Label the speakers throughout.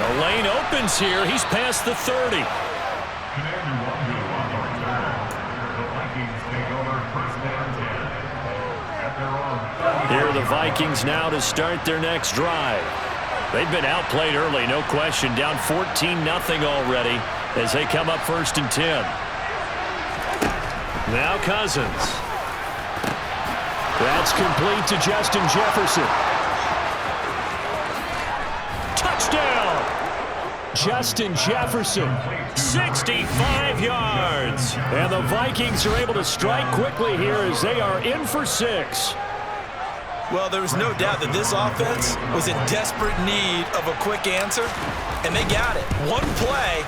Speaker 1: The lane opens here. He's past the 30. Here are the Vikings now to start their next drive. They've been outplayed early, no question. Down 14-0 already as they come up 1st and 10. Now Cousins. That's complete to Justin Jefferson. Touchdown! Justin Jefferson, 65 yards. And the Vikings are able to strike quickly here as they are in for 6.
Speaker 2: Well, there was no doubt that this offense was in desperate need of a quick answer, and they got it. One play,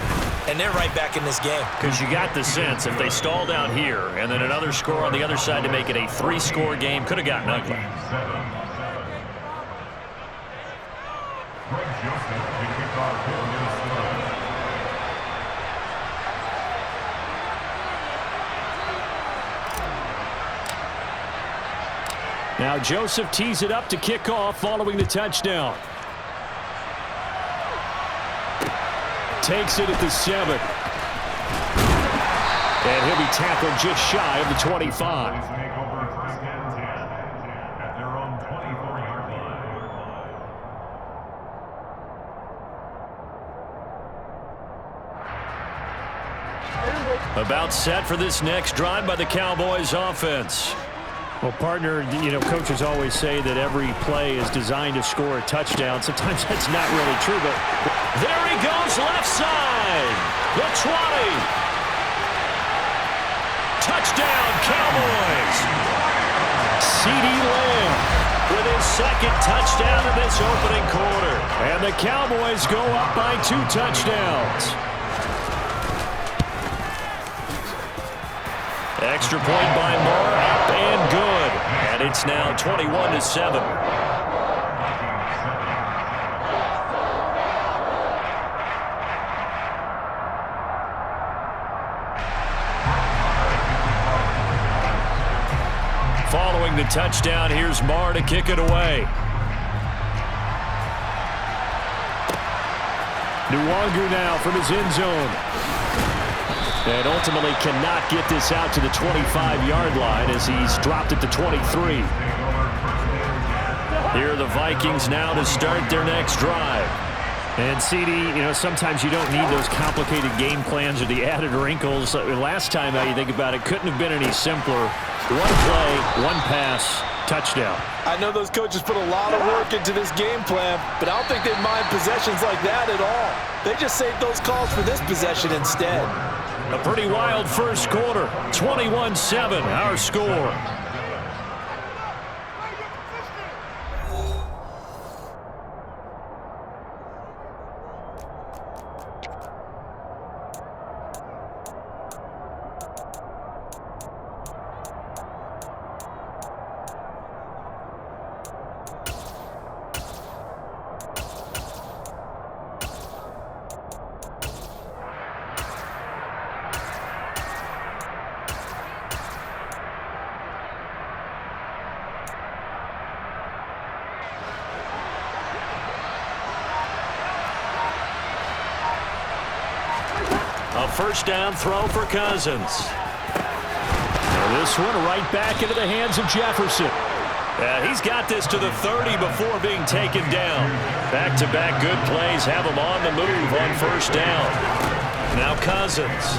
Speaker 2: and they're right back in this game.
Speaker 1: Because you got the sense if they stalled out here and then another score on the other side to make it a 3-score game, could have gotten ugly. Now Joseph tees it up to kick off following the touchdown. Takes it at the 7. And he'll be tackled just shy of the 25. About set for this next drive by the Cowboys offense. Well, partner, coaches always say that every play is designed to score a touchdown. Sometimes that's not really true, but there he goes left side. The 20. Touchdown, Cowboys. CeeDee Lamb with his second touchdown in this opening quarter. And the Cowboys go up by 2 touchdowns. Extra point by Moore, up and good. And it's now 21-7. Following the touchdown, here's Moore to kick it away. Nwangu now from his end zone. And ultimately cannot get this out to the 25-yard line as he's dropped at the 23. Here are the Vikings now to start their next drive. And CeeDee, sometimes you don't need those complicated game plans or the added wrinkles. Last time you think about it, couldn't have been any simpler. One play, one pass, touchdown.
Speaker 2: I know those coaches put a lot of work into this game plan, but I don't think they mind possessions like that at all. They just saved those calls for this possession instead.
Speaker 1: A pretty wild first quarter. 21-7, our score. A first down throw for Cousins. Now this one right back into the hands of Jefferson. He's got this to the 30 before being taken down. Back-to-back good plays have him on the move on first down. Now Cousins.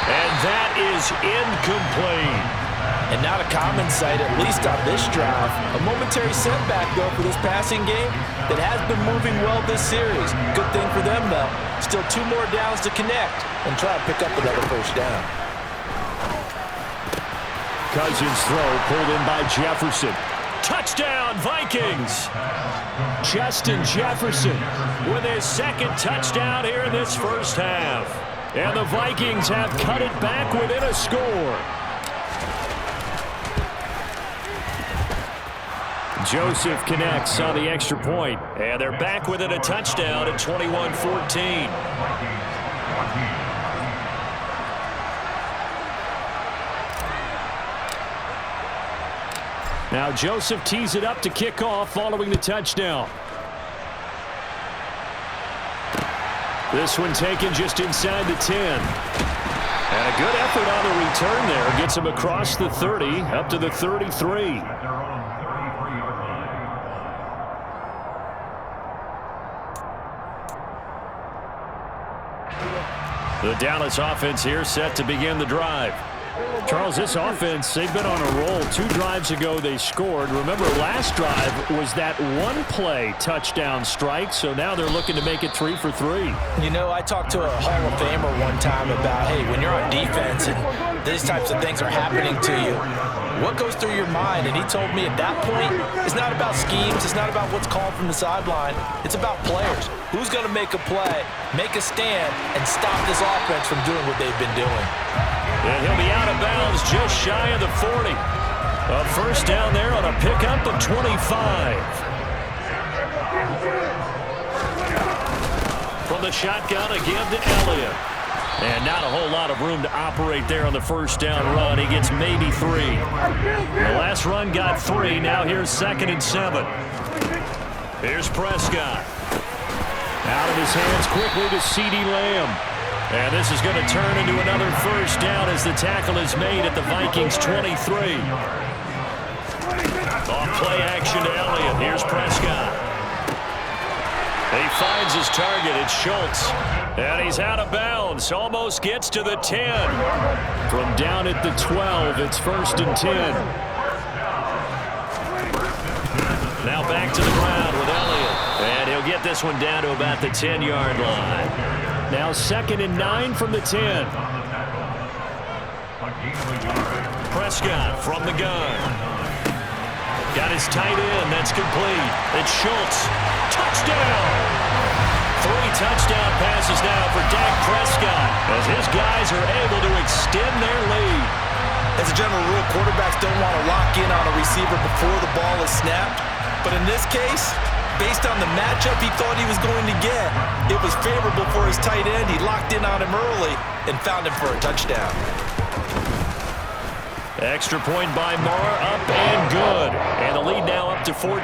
Speaker 1: And that is incomplete.
Speaker 2: And not a common sight, at least on this drive. A momentary setback, though, for this passing game that has been moving well this series. Good thing for them, though. Still 2 more downs to connect and try to pick up another first down.
Speaker 1: Cousins' throw pulled in by Jefferson. Touchdown, Vikings! Justin Jefferson with his second touchdown here in this first half. And the Vikings have cut it back within a score. Joseph connects on the extra point, and they're back within a touchdown at 21-14. Now Joseph tees it up to kick off following the touchdown. This one taken just inside the 10. And a good effort on the return there. Gets him across the 30, up to the 33. The Dallas offense here set to begin the drive. Charles, this offense, they've been on a roll. 2 drives ago they scored. Remember, last drive was that one-play touchdown strike, so now they're looking to make it 3 for 3.
Speaker 2: You know, I talked to a Hall of Famer one time about, hey, when you're on defense and these types of things are happening to you, what goes through your mind? And he told me at that point, it's not about schemes, it's not about what's called from the sideline, it's about players. Who's going to make a play, make a stand, and stop this offense from doing what they've been doing?
Speaker 1: And he'll be out of bounds just shy of the 40. A first down there on a pickup of 25. From the shotgun again to Elliott. And not a whole lot of room to operate there on the first down run. He gets maybe 3. The last run got 3. Now here's 2nd and 7. Here's Prescott. Out of his hands quickly to CeeDee Lamb. And this is going to turn into another first down as the tackle is made at the Vikings 23. Off play action to Elliott. Here's Prescott. He finds his target. It's Schultz. And he's out of bounds. Almost gets to the 10. From down at the 12, it's 1st and 10. Now back to the ground with Elliott. And he'll get this one down to about the 10-yard line. Now 2nd and 9 from the 10. Prescott from the gun. Got his tight end. That's complete. It's Schultz. Touchdown! 3 touchdown passes now for Dak Prescott as his guys are able to extend their lead.
Speaker 2: As a general rule, quarterbacks don't want to lock in on a receiver before the ball is snapped. But in this case, based on the matchup he thought he was going to get, it was favorable for his tight end. He locked in on him early and found him for a touchdown.
Speaker 1: Extra point by Moore, up and good. And the lead now up to 14.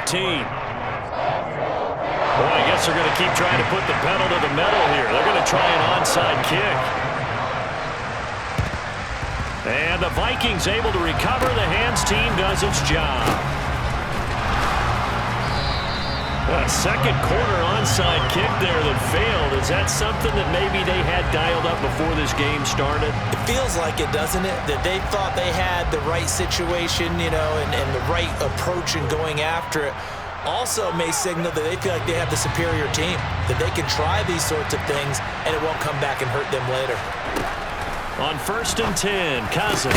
Speaker 1: Boy, I guess they're going to keep trying to put the pedal to the metal here. They're going to try an onside kick. And the Vikings able to recover. The hands team does its job. A second quarter onside kick there that failed. Is that something that maybe they had dialed up before this game started?
Speaker 2: It feels like it, doesn't it? That they thought they had the right situation, you know, and the right approach in going after it. Also may signal that they feel like they have the superior team, that they can try these sorts of things and it won't come back and hurt them later.
Speaker 1: On 1st and 10, Cousins.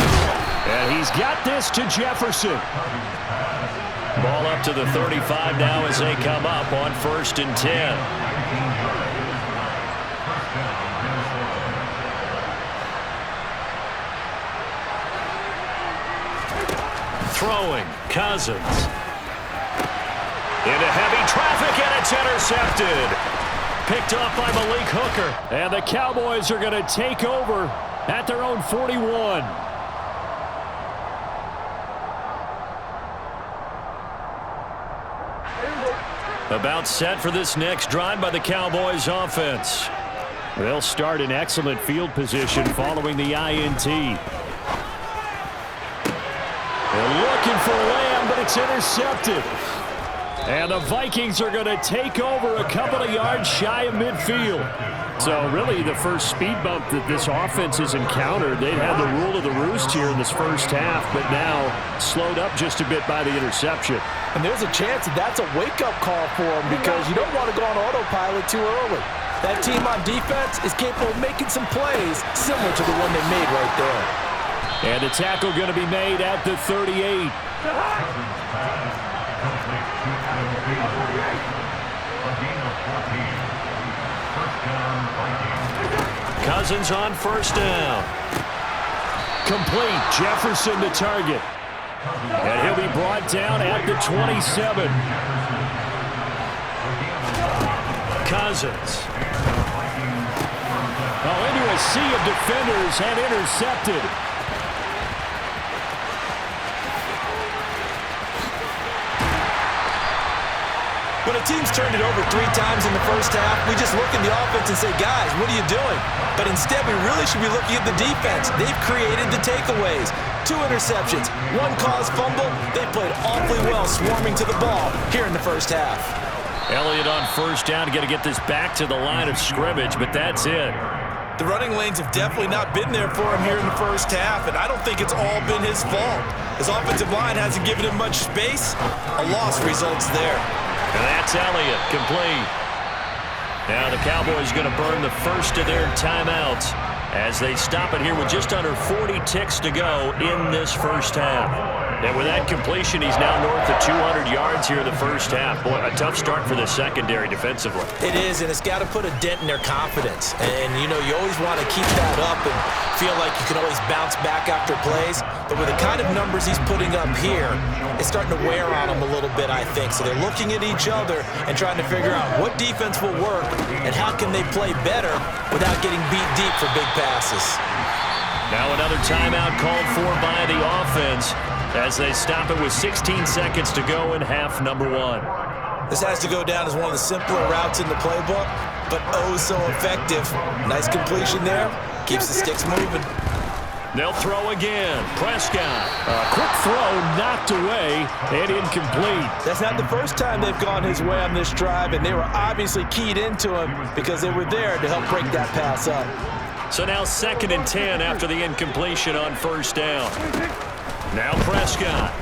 Speaker 1: And he's got this to Jefferson. Ball up to the 35 now as they come up on 1st and 10. Throwing, Cousins. Into heavy traffic, and it's intercepted. Picked off by Malik Hooker. And the Cowboys are going to take over at their own 41. About set for this next drive by the Cowboys offense. They'll start in excellent field position following the INT. They're looking for Lamb, but it's intercepted. And the Vikings are going to take over a couple of yards shy of midfield. So really the first speed bump that this offense has encountered, they've had the rule of the roost here in this first half, but now slowed up just a bit by the interception.
Speaker 2: And there's a chance that that's a wake-up call for them because you don't want to go on autopilot too early. That team on defense is capable of making some plays similar to the one they made right there.
Speaker 1: And the tackle going to be made at the 38. Cousins on 1st down. Complete. Jefferson to target. And he'll be brought down at the 27. Cousins. Oh, into a sea of defenders and intercepted.
Speaker 2: When When a team's turned it over 3 times in the first half, we just look at the offense and say, guys, what are you doing? But instead, we really should be looking at the defense. They've created the takeaways. 2 interceptions, 1 caused fumble. They played awfully well swarming to the ball here in the first half.
Speaker 1: Elliott on first down, got to get this back to the line of scrimmage, but that's it.
Speaker 2: The running lanes have definitely not been there for him here in the first half, and I don't think it's all been his fault. His offensive line hasn't given him much space. A loss results there.
Speaker 1: And that's Elliott, complete. Now the Cowboys going to burn the first of their timeouts as they stop it here with just under 40 ticks to go in this first half. And with that completion, he's now north of 200 yards here in the first half. Boy, a tough start for the secondary defensively.
Speaker 2: It is, and it's got to put a dent in their confidence. And, you know, you always want to keep that up and feel like you can always bounce back after plays. But with the kind of numbers he's putting up here, it's starting to wear on them a little bit, I think. So they're looking at each other and trying to figure out what defense will work and how can they play better without getting beat deep for big passes.
Speaker 1: Now another timeout called for by the offense as they stop it with 16 seconds to go in half number 1.
Speaker 2: This has to go down as one of the simpler routes in the playbook, but oh so effective. Nice completion there. Keeps the sticks moving.
Speaker 1: They'll throw again. Prescott. A quick throw knocked away and incomplete.
Speaker 2: That's not the first time they've gone his way on this drive, and they were obviously keyed into him because they were there to help break that pass up.
Speaker 1: So now 2nd and 10 after the incompletion on first down. Now Prescott.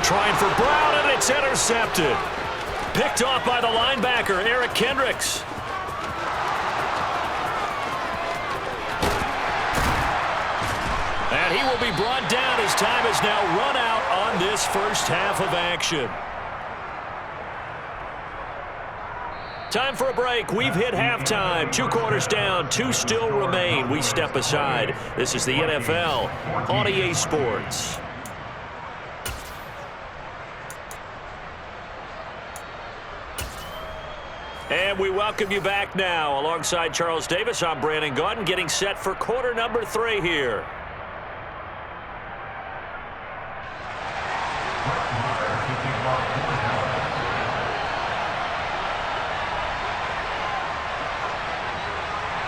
Speaker 1: Trying for Brown, and it's intercepted. Picked off by the linebacker, Eric Kendricks. And he will be brought down as time has now run out on this first half of action. Time for a break. We've hit halftime. 2 quarters down. 2 still remain. We step aside. This is the NFL on EA Sports. And we welcome you back now. Alongside Charles Davis, I'm Brandon Gaudin, getting set for quarter number 3 here.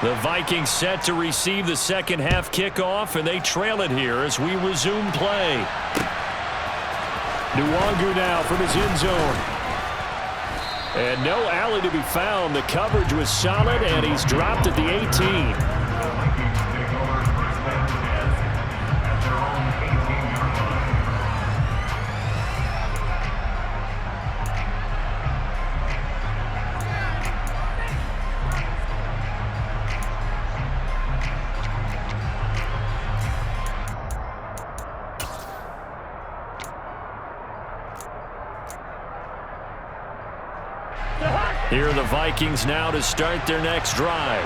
Speaker 1: The Vikings set to receive the second half kickoff, and they trail it here as we resume play. Nwangu now from his end zone. And no alley to be found. The coverage was solid, and he's dropped at the 18. Here are the Vikings now to start their next drive.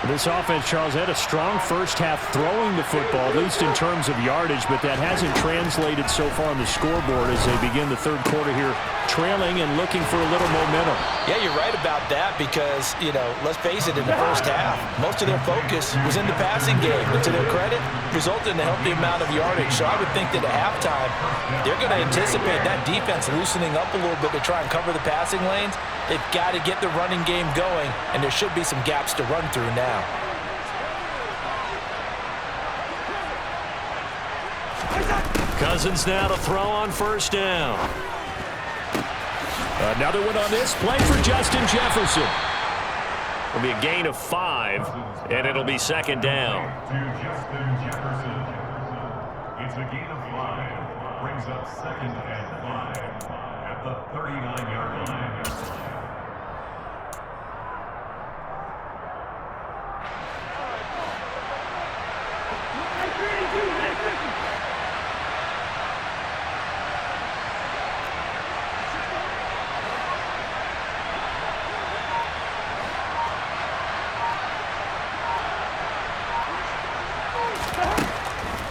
Speaker 3: This offense, Charles, had a strong first half throwing the football, at least in terms of yardage, but that hasn't translated so far on the scoreboard as they begin the third quarter here, trailing and looking for a little momentum.
Speaker 2: Yeah, you're right about that because, you know, let's face it, in the first half, most of their focus was in the passing game. But to their credit, resulted in a healthy amount of yardage. So I would think that at halftime, they're going to anticipate that defense loosening up a little bit to try and cover the passing lanes. They've got to get the running game going, and there should be some gaps to run through now.
Speaker 1: Cousins now to throw on first down.
Speaker 3: Another one on this play for Justin Jefferson.
Speaker 1: It'll be a gain of 5, and it'll be second down.
Speaker 4: It's a gain of 5. Brings up 2nd and 5 at the 39-yard line.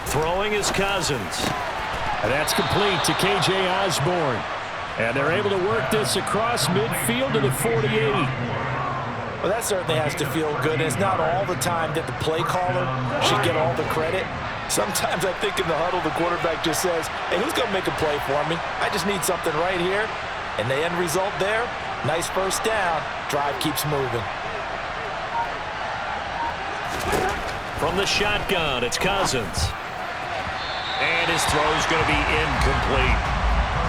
Speaker 1: Throwing is Cousins.
Speaker 3: And that's complete to K.J. Osborne. And they're able to work this across midfield to the 48.
Speaker 2: Well, that certainly has to feel good. And it's not all the time that the play caller should get all the credit. Sometimes I think in the huddle, the quarterback just says, hey, who's going to make a play for me? I just need something right here. And the end result there, nice first down. Drive keeps moving.
Speaker 1: From the shotgun, it's Cousins. And his throw's going to be incomplete.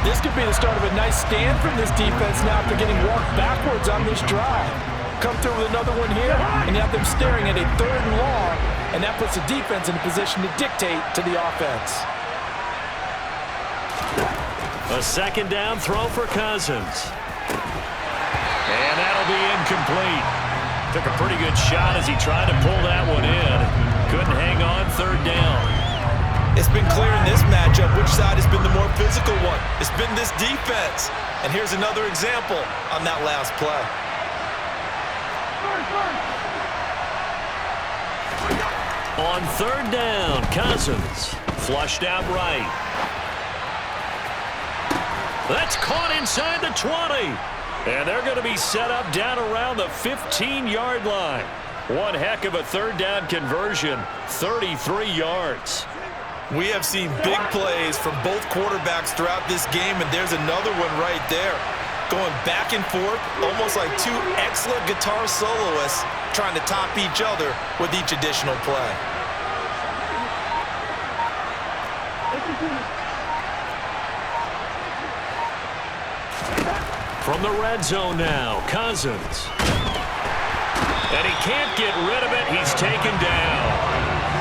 Speaker 2: This could be the start of a nice stand from this defense now after getting walked backwards on this drive. Come through with another one here, and you have them staring at a 3rd and long, and that puts the defense in a position to dictate to the offense.
Speaker 1: A 2nd down throw for Cousins. And that'll be incomplete. Took a pretty good shot as he tried to pull that one in. Couldn't hang on 3rd down.
Speaker 2: It's been clear in this matchup which side has been the more physical one. It's been this defense. And here's another example on that last play.
Speaker 1: On 3rd down, Cousins flushed out right. That's caught inside the 20. And they're going to be set up down around the 15-yard line. One heck of a 3rd down conversion, 33 yards.
Speaker 2: We have seen big plays from both quarterbacks throughout this game, and there's another one right there. Going back and forth, almost like two excellent guitar soloists trying to top each other with each additional play.
Speaker 1: From the red zone now, Cousins. And he can't get rid of it. He's taken down.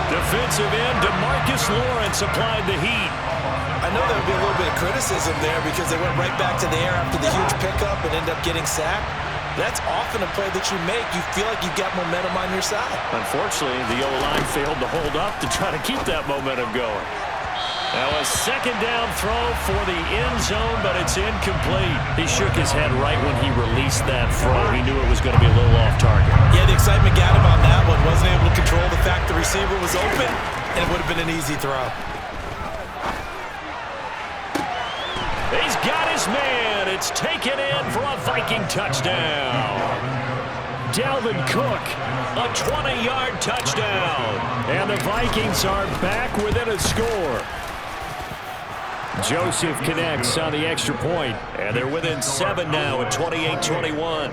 Speaker 1: Defensive end, DeMarcus Lawrence applied the heat.
Speaker 2: I know there would be a little bit of criticism there because they went right back to the air after the huge pickup and ended up getting sacked. That's often a play that you make. You feel like you've got momentum on your side.
Speaker 1: Unfortunately, the O-line failed to hold up to try to keep that momentum going. Now a 2nd down throw for the end zone, but it's incomplete. He shook his head right when he released that throw. He knew it was going to be a little off target.
Speaker 2: Yeah, the excitement got him on that one. Wasn't able to control the fact the receiver was open, and it would have been an easy throw.
Speaker 1: He's got his man. It's taken in for a Viking touchdown. Dalvin Cook, a 20-yard touchdown. And the Vikings are back within a score. Joseph connects on the extra point, and they're within 7 now at 28-21.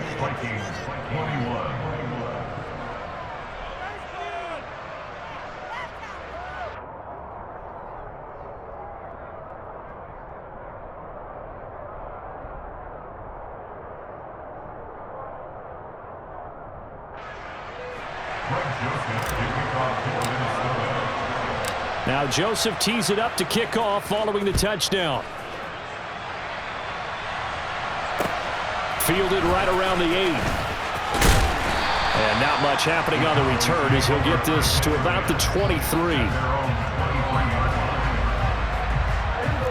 Speaker 1: Now Joseph tees it up to kick off following the touchdown. Fielded right around the 8. And not much happening on the return as he'll get this to about the 23.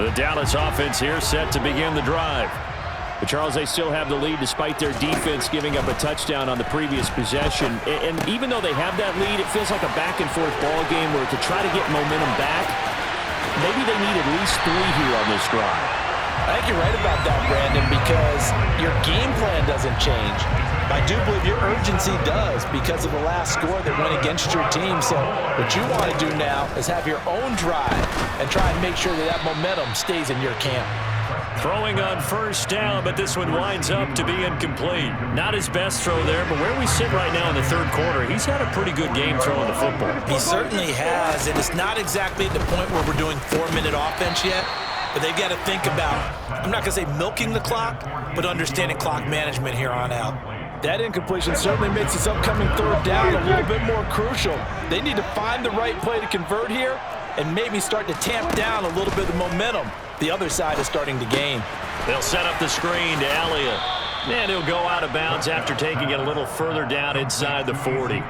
Speaker 1: The Dallas offense here set to begin the drive. But Charles, they still have the lead despite their defense giving up a touchdown on the previous possession. And even though they have that lead, it feels like a back-and-forth ball game where to try to get momentum back, maybe they need at least 3 here on this drive.
Speaker 2: I think you're right about that, Brandon, because your game plan doesn't change. I do believe your urgency does because of the last score that went against your team. So what you want to do now is have your own drive and try and make sure that that momentum stays in your camp.
Speaker 1: Throwing on 1st down, but this one winds up to be incomplete. Not his best throw there, but where we sit right now in the 3rd quarter, he's had a pretty good game throwing the football.
Speaker 2: He certainly has, and it's not exactly at the point where we're doing 4-minute offense yet, but they've got to think about, I'm not going to say milking the clock, but understanding clock management here on out. That incompletion certainly makes this upcoming 3rd down a little bit more crucial. They need to find the right play to convert here and maybe start to tamp down a little bit of momentum. The other side is starting to gain.
Speaker 1: They'll set up the screen to Elliott. And he'll go out of bounds after taking it a little further down inside the 40.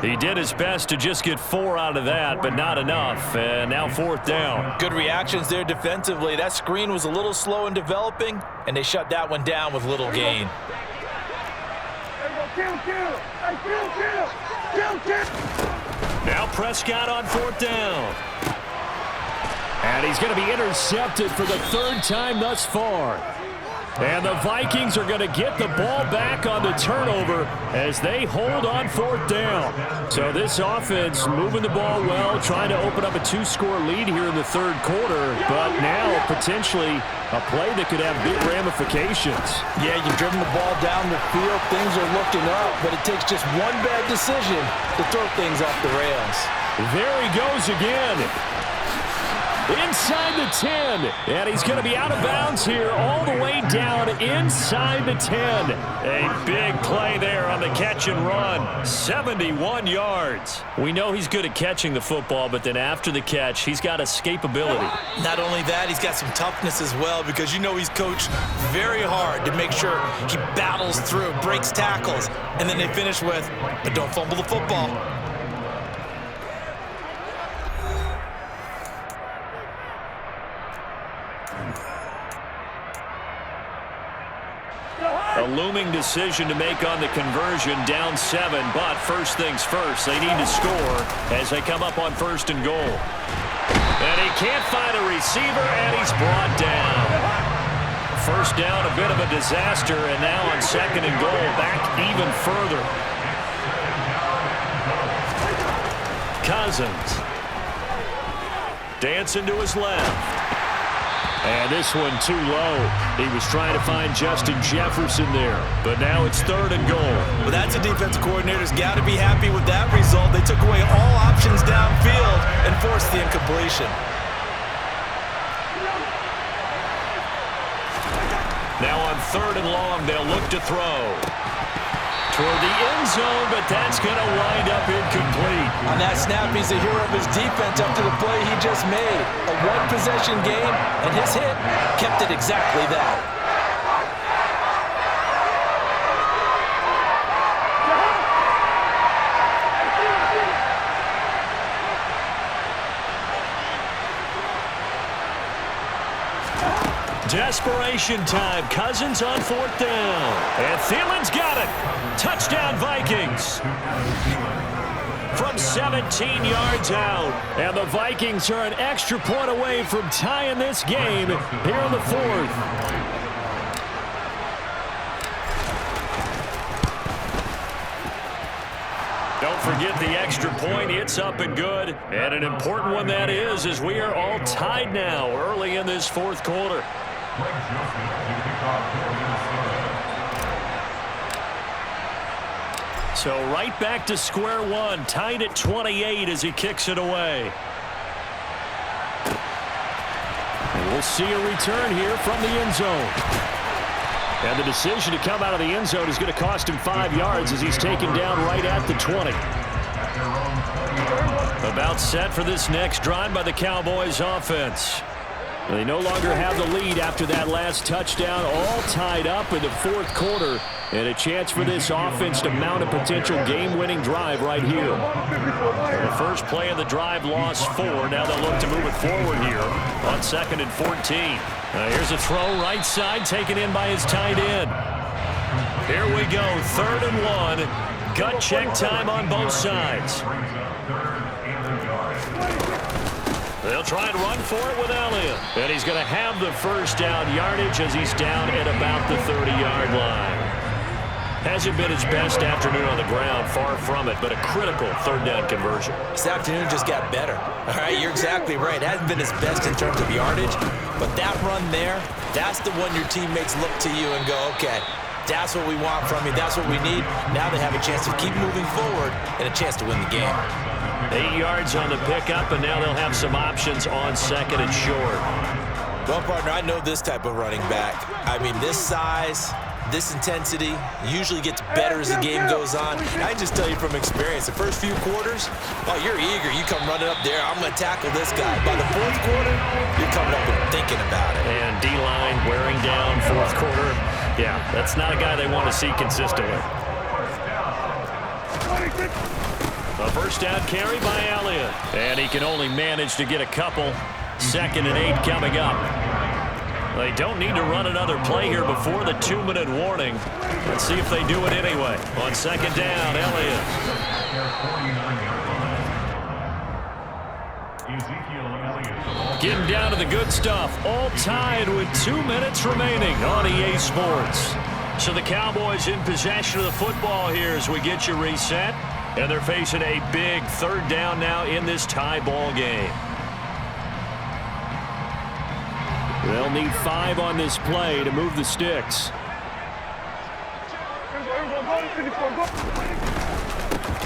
Speaker 1: He did his best to just get 4 out of that, but not enough. And now 4th down.
Speaker 2: Good reactions there defensively. That screen was a little slow in developing, and they shut that one down with little gain.
Speaker 1: Now Prescott on 4th down. And he's going to be intercepted for the 3rd time thus far.
Speaker 3: And the Vikings are going to get the ball back on the turnover as they hold on 4th down. So this offense moving the ball well, trying to open up a 2-score lead here in the 3rd quarter, but now potentially a play that could have big ramifications.
Speaker 2: Yeah, you've driven the ball down the field. Things are looking up, but it takes just one bad decision to throw things off the rails.
Speaker 3: There he goes again. Inside the 10, and he's going to be out of bounds here all the way down inside the 10.
Speaker 1: A big play there on the catch and run. 71 yards.
Speaker 3: We know he's good at catching the football, but then after the catch, he's got escapability.
Speaker 2: Not only that, he's got some toughness as well because you know he's coached very hard to make sure he battles through, breaks tackles, and then they finish with, but don't fumble the football.
Speaker 1: A looming decision to make on the conversion, down 7, but first things first, they need to score as they come up on 1st and goal. And he can't find a receiver, and he's brought down. 1st down, a bit of a disaster, and now on 2nd and goal, back even further. Cousins. Dancing to his left.
Speaker 3: And this one too low. He was trying to find Justin Jefferson there, but now it's 3rd and goal.
Speaker 2: Well, that's a defensive coordinator's got to be happy with that result. They took away all options downfield and forced the incompletion.
Speaker 1: Now on 3rd and long, they'll look to throw. Toward the end zone, but that's going to wind up incomplete.
Speaker 2: On that snap, he's the hero of his defense up to the play he just made. A one-possession game, and his hit kept it exactly that.
Speaker 1: Desperation time. Cousins on 4th down. And Thielen's got it. Touchdown, Vikings. From 17 yards out.
Speaker 3: And the Vikings are an extra point away from tying this game here in the 4th.
Speaker 1: Don't forget the extra point. It's up and good. And an important one that is, as we are all tied now early in this 4th quarter. So right back to square one, tied at 28 as he kicks it away.
Speaker 3: And we'll see a return here from the end zone. And the decision to come out of the end zone is going to cost him 5 yards as he's taken down right at the 20.
Speaker 1: About set for this next drive by the Cowboys offense.
Speaker 3: They no longer have the lead after that last touchdown, all tied up in the 4th quarter, and a chance for this offense to mount a potential game-winning drive right here.
Speaker 1: The first play of the drive lost 4. Now they'll look to move it forward here on 2nd and 14. Here's a throw right side taken in by his tight end. Here we go, 3rd and 1. Gut check time on both sides. They'll try and run for it with Elliott. And he's going to have the first down yardage as he's down at about the 30-yard line. Hasn't been his best afternoon on the ground, far from it, but a critical 3rd down conversion.
Speaker 2: This afternoon just got better. All right, you're exactly right. It hasn't been his best in terms of yardage, but that run there, that's the one your teammates look to you and go, okay, that's what we want from you. That's what we need. Now they have a chance to keep moving forward and a chance to win the game.
Speaker 1: 8 yards on the pickup, and now they'll have some options on 2nd and short.
Speaker 2: Well, partner, I know this type of running back. I mean, this size, this intensity usually gets better as the game goes on. I can just tell you from experience, the first few quarters, oh, you're eager. You come running up there, I'm going to tackle this guy. By the 4th quarter, you're coming up and thinking about it.
Speaker 1: And D-line wearing down 4th quarter. Yeah, that's not a guy they want to see consistently. A first down carry by Elliott. And he can only manage to get a couple. 2nd and 8 coming up. They don't need to run another play here before the 2-minute warning. Let's see if they do it anyway. On 2nd down, Elliott.
Speaker 4: Ezekiel Elliott.
Speaker 1: Getting down to the good stuff. All tied with 2 minutes remaining on EA Sports. So the Cowboys in possession of the football here as we get you reset. And they're facing a big third down now in this tie ball game. They'll need 5 on this play to move the sticks.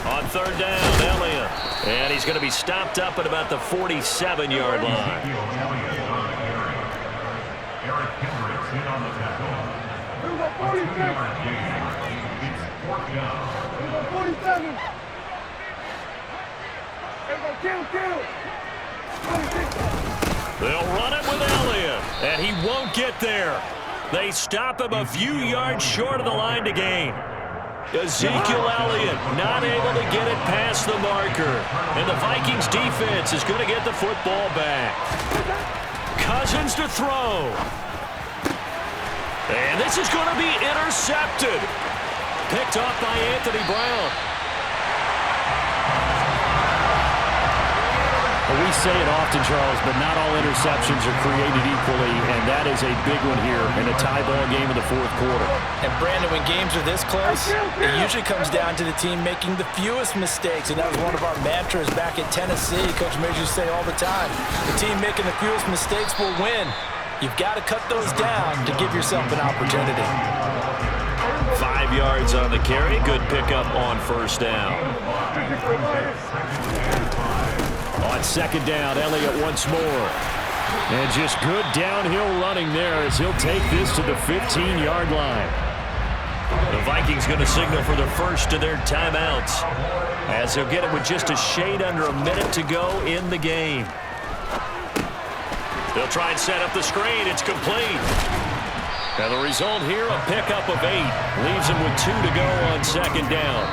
Speaker 1: On third down, Elliott. And he's going to be stopped up at about the 47-yard line.
Speaker 4: Eric Hendricks in on the tackle. A 2-yard gain. It's 4th down.
Speaker 5: 47.
Speaker 1: They'll run it with Elliott, and he won't get there. They stop him a few yards short of the line to gain. Ezekiel Elliott not able to get it past the marker. And the Vikings defense is going to get the football back. Cousins to throw. And this is going to be intercepted. Picked off by Anthony Brown.
Speaker 3: Well, we say it often, Charles, but not all interceptions are created equally, and that is a big one here in a tie ball game in the fourth quarter.
Speaker 2: And, Brandon, when games are this close, it usually comes down to the team making the fewest mistakes, and that was one of our mantras back at Tennessee. Coach Major say all the time, the team making the fewest mistakes will win. You've got to cut those down to give yourself an opportunity.
Speaker 1: 5 yards on the carry. Good pickup on first down. On second down, Elliott once more. And just good downhill running there as he'll take this to the 15-yard line. The Vikings going to signal for the first of their timeouts as they'll get it with just a shade under a minute to go in the game. They'll try and set up the screen. It's complete. Now the result here, a pickup of 8. Leaves them with 2 to go on second down.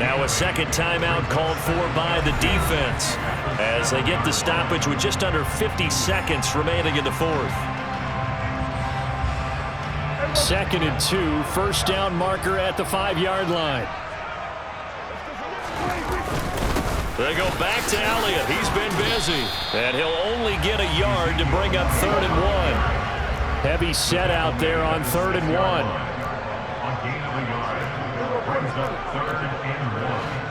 Speaker 1: Now a second timeout called for by the defense as they get the stoppage with just under 50 seconds remaining in the fourth.
Speaker 3: 2nd and 2, first down marker at the 5-yard line.
Speaker 1: They go back to Elliott. He's been busy. And he'll only get a yard to bring up 3rd and 1.
Speaker 3: Heavy set out there on 3rd and 1.
Speaker 4: On gain of a yard. Brings up 3rd and 1.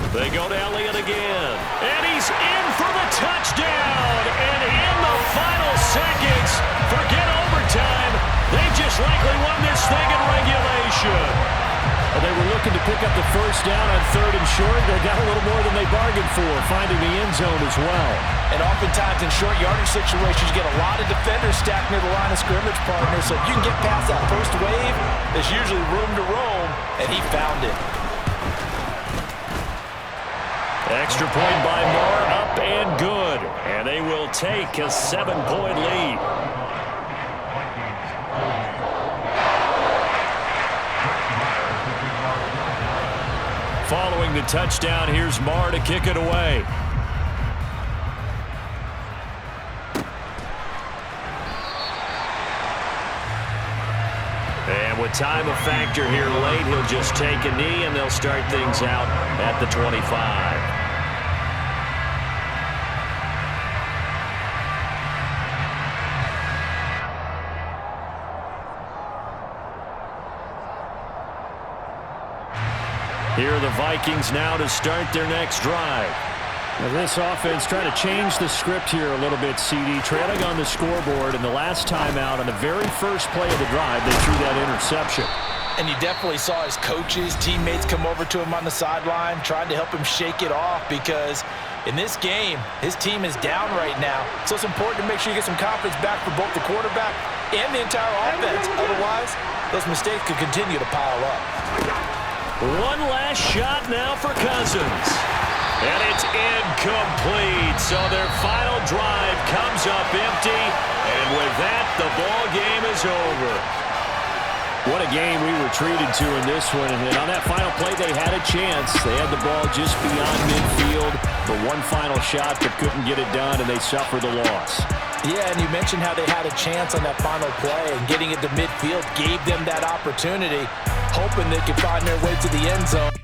Speaker 1: They go to Elliott again. And he's in for the touchdown. And in the final seconds, forget overtime. They just likely won this thing in regulation.
Speaker 3: Well, they were looking to pick up the first down on 3rd and short. They got a little more than they bargained for, finding the end zone as well.
Speaker 2: And oftentimes in short yardage situations, you get a lot of defenders stacked near the line of scrimmage, partner. So if you can get past that first wave, there's usually room to roam, and he found it.
Speaker 1: Extra point by Moore, up and good. And they will take a 7-point lead. Following the touchdown, here's Moore to kick it away. And with time a factor here late, he'll just take a knee and they'll start things out at the 25. Here are the Vikings now to start their next drive.
Speaker 3: Now this offense trying to change the script here a little bit, CD. Trailing on the scoreboard, and the last time out on the very first play of the drive, they threw that interception.
Speaker 2: And you definitely saw his coaches, teammates come over to him on the sideline, trying to help him shake it off because in this game, his team is down right now. So it's important to make sure you get some confidence back for both the quarterback and the entire offense. Otherwise, those mistakes could continue to pile up.
Speaker 1: One last shot now for Cousins. And it's incomplete. So their final drive comes up empty. And with that, the ball game is over.
Speaker 3: What a game we were treated to in this one. And on that final play, they had a chance. They had the ball just beyond midfield. The one final shot, but couldn't get it done, and they suffer the loss.
Speaker 2: Yeah, and you mentioned how they had a chance on that final play, and getting it to midfield gave them that opportunity, hoping they could find their way to the end zone.